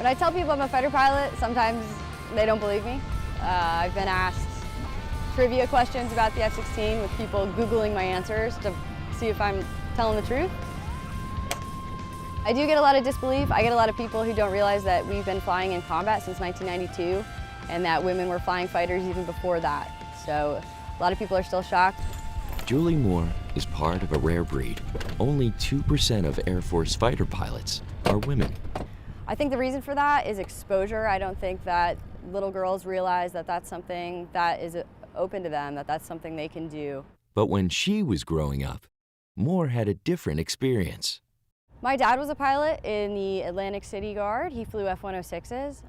When I tell people I'm a fighter pilot, sometimes they don't believe me. I've been asked trivia questions about the F-16 with people Googling my answers to see if I'm telling the truth. I do get a lot of disbelief. I get a lot of people who don't realize that we've been flying in combat since 1992 and that women were flying fighters even before that. So a lot of people are still shocked. Julie Moore is part of a rare breed. Only 2% of Air Force fighter pilots are women. I think the reason for that is exposure. I don't think that little girls realize that that's something that is open to them, that that's something they can do. But when she was growing up, Moore had a different experience. My dad was a pilot in the Atlantic City Guard. He flew F-106s,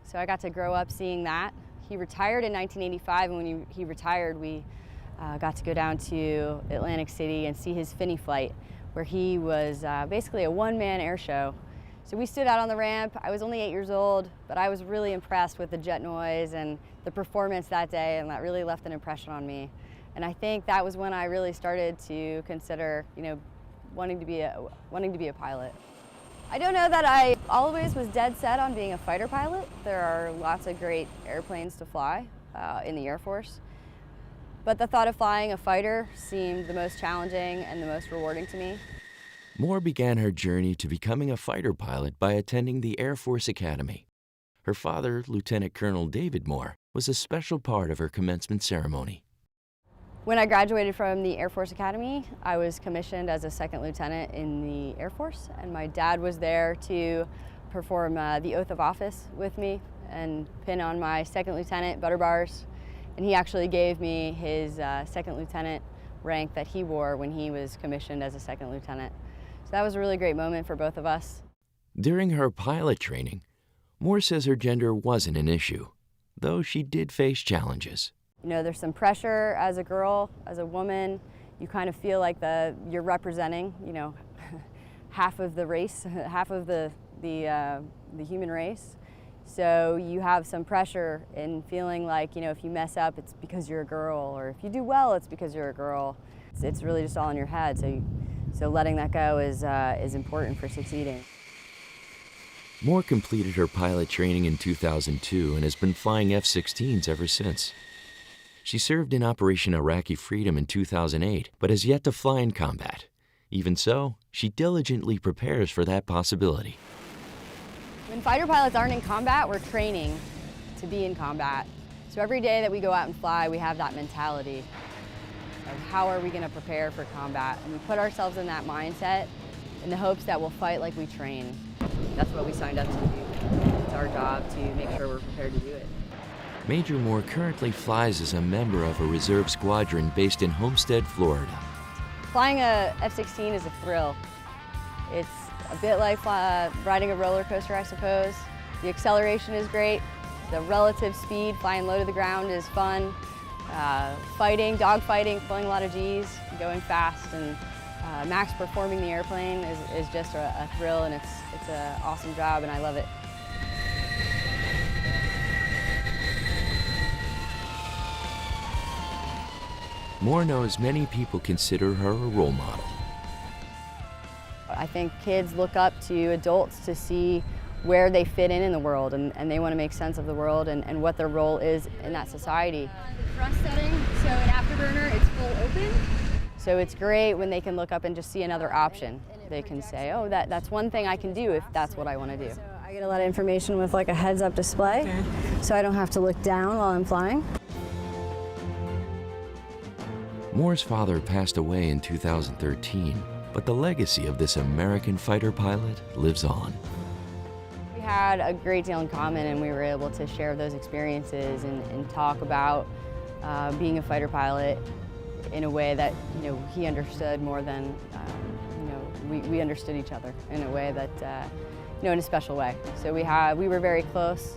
so I got to grow up seeing that. He retired in 1985, and when he retired, we got to go down to Atlantic City and see his Finney flight, where he was basically a one-man air show. So we stood out on the ramp. I was only 8 years old, but I was really impressed with the jet noise and the performance that day, and that really left an impression on me. And I think that was when I really started to consider, wanting to be a pilot. I don't know that I always was dead set on being a fighter pilot. There are lots of great airplanes to fly in the Air Force. But the thought of flying a fighter seemed the most challenging and the most rewarding to me. Moore began her journey to becoming a fighter pilot by attending the Air Force Academy. Her father, Lieutenant Colonel David Moore, was a special part of her commencement ceremony. When I graduated from the Air Force Academy, I was commissioned as a second lieutenant in the Air Force, and my dad was there to perform the oath of office with me and pin on my second lieutenant butter bars. And he actually gave me his second lieutenant rank that he wore when he was commissioned as a second lieutenant. So that was a really great moment for both of us. During her pilot training, Moore says her gender wasn't an issue, though she did face challenges. There's some pressure as a girl, as a woman. You kind of feel like you're representing, half of the race, half of the human race. So you have some pressure in feeling like, if you mess up, it's because you're a girl, or if you do well, it's because you're a girl. It's really just all in your head. So letting that go is important for succeeding. Moore completed her pilot training in 2002 and has been flying F-16s ever since. She served in Operation Iraqi Freedom in 2008, but has yet to fly in combat. Even so, she diligently prepares for that possibility. When fighter pilots aren't in combat, we're training to be in combat. So every day that we go out and fly, we have that mentality of how are we going to prepare for combat. And we put ourselves in that mindset in the hopes that we'll fight like we train. That's what we signed up to do. It's our job to make sure we're prepared to do it. Major Moore currently flies as a member of a reserve squadron based in Homestead, Florida. Flying a F-16 is a thrill. It's a bit like riding a roller coaster, I suppose. The acceleration is great. The relative speed, flying low to the ground, is fun. Fighting, dog fighting, pulling a lot of G's, going fast, and max performing the airplane is just a thrill, and it's an awesome job, and I love it. Moore knows many people consider her a role model. I think kids look up to adults to see where they fit in the world, and they want to make sense of the world and what their role is in that society. The thrust setting, so in Afterburner, it's full open. So it's great when they can look up and just see another option. They can say, oh, that's one thing I can do if that's what I want to do. So I get a lot of information with like a heads-up display, so I don't have to look down while I'm flying. Moore's father passed away in 2013, but the legacy of this American fighter pilot lives on. We had a great deal in common, and we were able to share those experiences and talk about being a fighter pilot in a way that he understood more than we understood each other in a way that in a special way. So we were very close,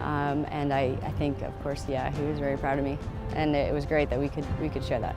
and I think, of course, he was very proud of me, and it was great that we could share that.